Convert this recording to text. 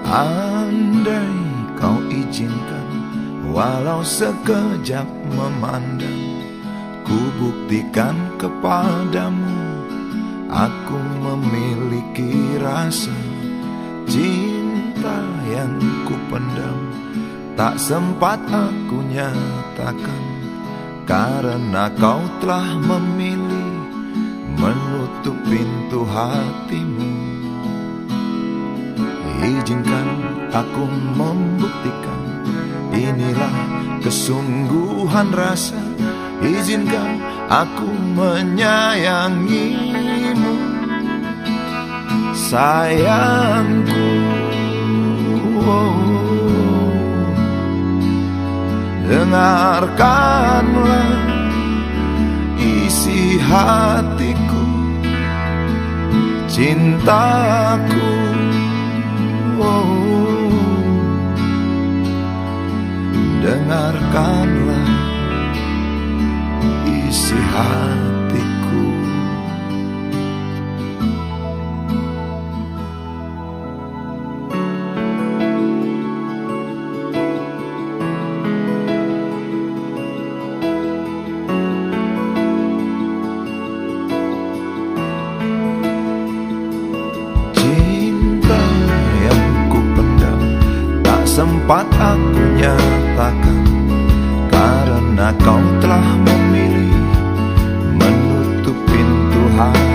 Andai kau izinkan, walau sekejap memandang, ku buktikan kepadamu, aku memiliki rasa cinta yang ku pendam. Tak sempat aku nyatakan, karena kau telah memilih menutup pintu hatimu. Izinkan aku membuktikan, inilah kesungguhan rasa. Izinkan aku menyayangimu, sayangku. Dengarkanlah isi hatiku, cintaku. Dengarkanlah isi hatiku. Sempat aku nyatakan, karena kau telah memilih menutup pintu hati.